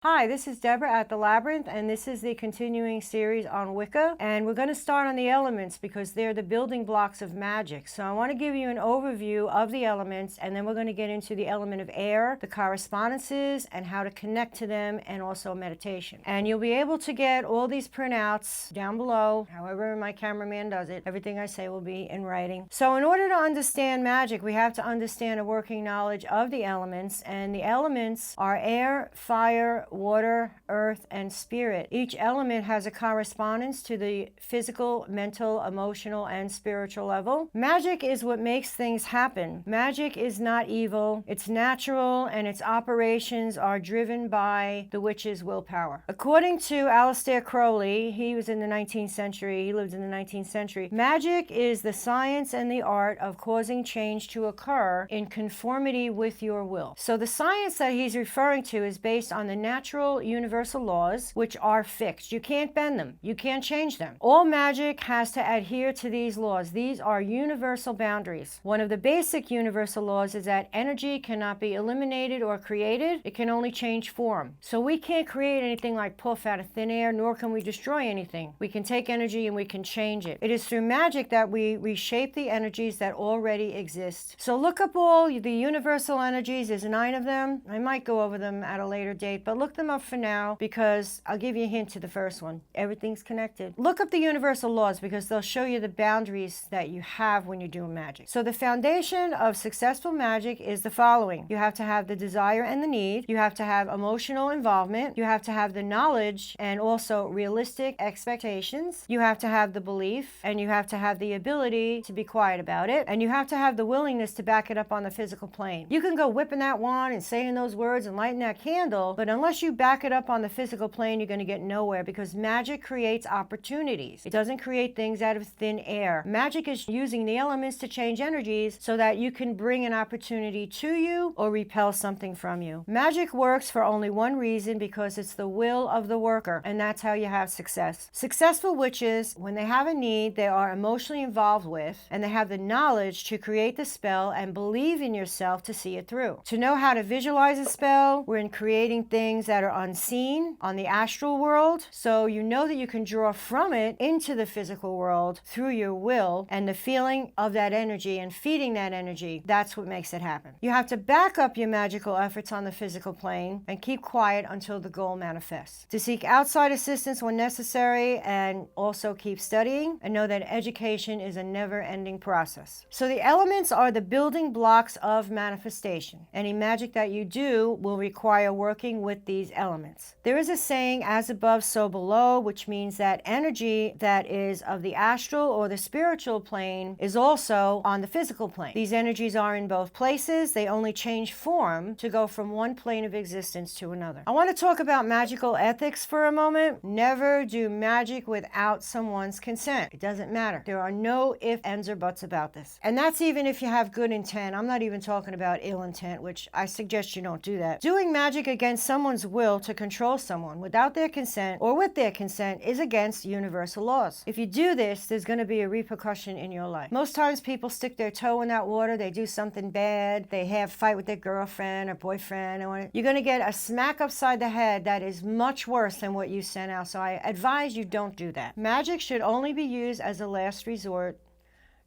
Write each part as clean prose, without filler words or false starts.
Hi, this is Deborah at the Labyrinth, and this is the continuing series on Wicca. And we're going to start on the elements because they're the building blocks of magic. So I want to give you an overview of the elements, and then we're going to get into the element of air, the correspondences, and how to connect to them, and also meditation. And you'll be able to get all these printouts down below, however my cameraman does it. Everything I say will be in writing. So in order to understand magic, we have to understand a working knowledge of the elements, and the elements are air, fire, water, earth, and spirit. Each element has a correspondence to the physical, mental, emotional, and spiritual level. Magic is what makes things happen. Magic is not evil. It's natural, and its operations are driven by the witch's willpower. According to Aleister Crowley, he was in the 19th century, he lived in the 19th century, magic is the science and the art of causing change to occur in conformity with your will. So the science that he's referring to is based on the natural universal laws, which are fixed. You can't bend them. You can't change them. All magic has to adhere to these laws. These are universal boundaries. One of the basic universal laws is that energy cannot be eliminated or created. It can only change form. So we can't create anything like poof out of thin air, nor can we destroy anything. We can take energy and we can change it. It is through magic that we reshape the energies that already exist. So look up all the universal energies. There's 9 of them. I might go over them at a later date, but look them up for now because I'll give you a hint to the first one. Everything's connected. Look up the universal laws because they'll show you the boundaries that you have when you're doing magic. So the foundation of successful magic is the following. You have to have the desire and the need. You have to have emotional involvement. You have to have the knowledge and also realistic expectations. You have to have the belief, and you have to have the ability to be quiet about it. And you have to have the willingness to back it up on the physical plane. You can go whipping that wand and saying those words and lighting that candle, but unless you back it up on the physical plane, you're going to get nowhere because magic creates opportunities. It doesn't create things out of thin air. Magic is using the elements to change energies so that you can bring an opportunity to you or repel something from you. Magic works for only one reason, because it's the will of the worker, and that's how you have success. Successful witches, when they have a need they are emotionally involved with, and they have the knowledge to create the spell and believe in yourself to see it through. To know how to visualize a spell, we're in creating things that are unseen on the astral world, so you know that you can draw from it into the physical world through your will and the feeling of that energy and feeding that energy. That's what makes it happen. You have to back up your magical efforts on the physical plane and keep quiet until the goal manifests. To seek outside assistance when necessary, and also keep studying, and know that education is a never-ending process. So the elements are the building blocks of manifestation. Any magic that you do will require working with these elements. There is a saying, as above, so below, which means that energy that is of the astral or the spiritual plane is also on the physical plane. These energies are in both places. They only change form to go from one plane of existence to another. I want to talk about magical ethics for a moment. Never do magic without someone's consent. It doesn't matter. There are no ifs, ands, or buts about this. And that's even if you have good intent. I'm not even talking about ill intent, which I suggest you don't do that. Doing magic against someone's will to control someone without their consent or with their consent is against universal laws. If you do this, there's going to be a repercussion in your life. Most times people stick their toe in that water, they do something bad, they have a fight with their girlfriend or boyfriend, and you're going to get a smack upside the head that is much worse than what you sent out. So I advise you don't do that. Magic should only be used as a last resort.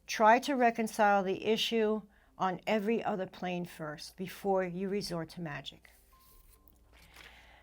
Try to reconcile the issue on every other plane first before you resort to magic.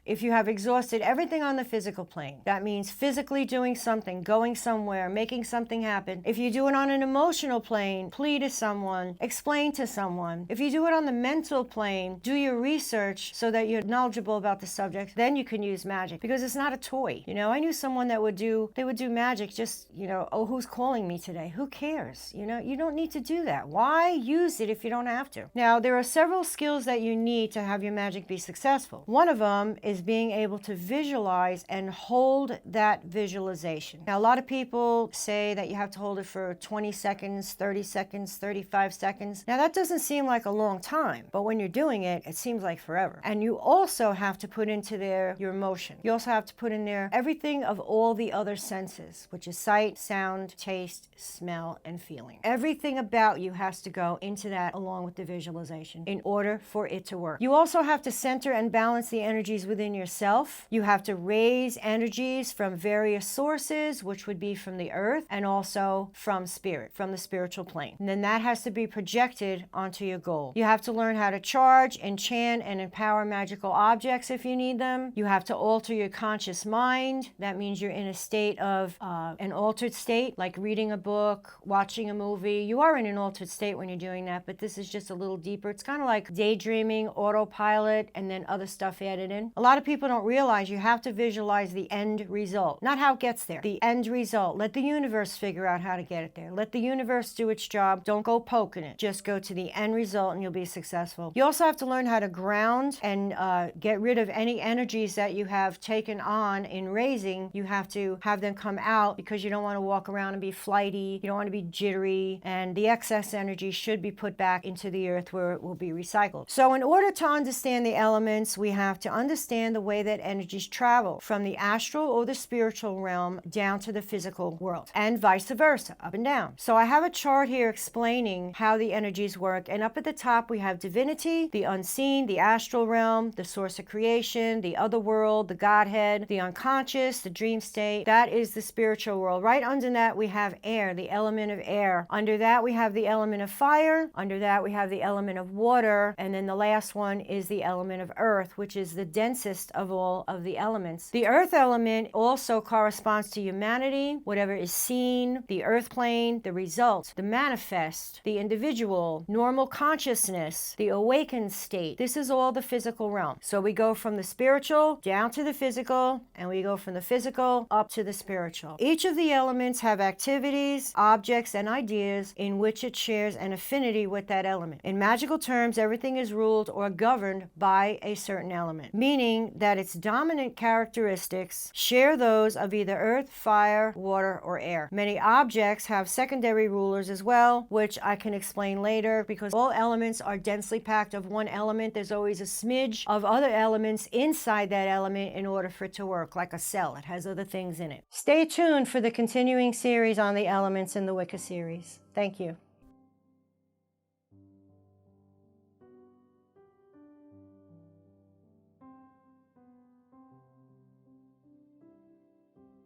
If you have exhausted everything on the physical plane, that means physically doing something, going somewhere, making something happen. If you do it on an emotional plane, plead to someone, explain to someone. If you do it on the mental plane, do your research so that you're knowledgeable about the subject, then you can use magic, because it's not a toy. You know, I knew someone that would do magic just, oh, who's calling me today? Who cares? You don't need to do that. Why use it if you don't have to? Now, there are several skills that you need to have your magic be successful. One of them is being able to visualize and hold that visualization. Now, a lot of people say that you have to hold it for 20 seconds, 30 seconds, 35 seconds. Now, that doesn't seem like a long time, but when you're doing it, it seems like forever. And you also have to put into there your emotion. You also have to put in there everything of all the other senses, which is sight, sound, taste, smell, and feeling. Everything about you has to go into that along with the visualization in order for it to work. You also have to center and balance the energies within within yourself. You have to raise energies from various sources, which would be from the earth and also from spirit, from the spiritual plane. And then that has to be projected onto your goal. You have to learn how to charge, enchant, and empower magical objects if you need them. You have to alter your conscious mind. That means you're in a state of an altered state, like reading a book, watching a movie. You are in an altered state when you're doing that, but this is just a little deeper. It's kind of like daydreaming, autopilot, and then other stuff added in. A lot of people don't realize you have to visualize the end result, not how it gets there, the end result. Let the universe figure out how to get it there. Let the universe do its job. Don't go poking it. Just go to the end result and you'll be successful. You also have to learn how to ground and get rid of any energies that you have taken on in raising. You have to have them come out because you don't want to walk around and be flighty. You don't want to be jittery, and the excess energy should be put back into the earth where it will be recycled. So in order to understand the elements, we have to understand the way that energies travel from the astral or the spiritual realm down to the physical world, and vice versa, up and down. So I have a chart here explaining how the energies work, and up at the top we have divinity, the unseen, the astral realm, the source of creation, the other world, the Godhead, the unconscious, the dream state. That is the spiritual world. Right under that we have air, the element of air. Under that we have the element of fire. Under that we have the element of water, and then the last one is the element of earth, which is the densest of all of the elements. The earth element also corresponds to humanity, whatever is seen, the earth plane, the result, the manifest, the individual, normal consciousness, the awakened state. This is all the physical realm. So we go from the spiritual down to the physical, and we go from the physical up to the spiritual. Each of the elements have activities, objects, and ideas in which it shares an affinity with that element. In magical terms, everything is ruled or governed by a certain element, meaning that its dominant characteristics share those of either earth, fire, water, or air. Many objects have secondary rulers as well, which I can explain later. Because all elements are densely packed of one element, there's always a smidge of other elements inside that element in order for it to work, like a cell. It has other things in it. Stay tuned for the continuing series on the elements in the Wicca series. Thank you.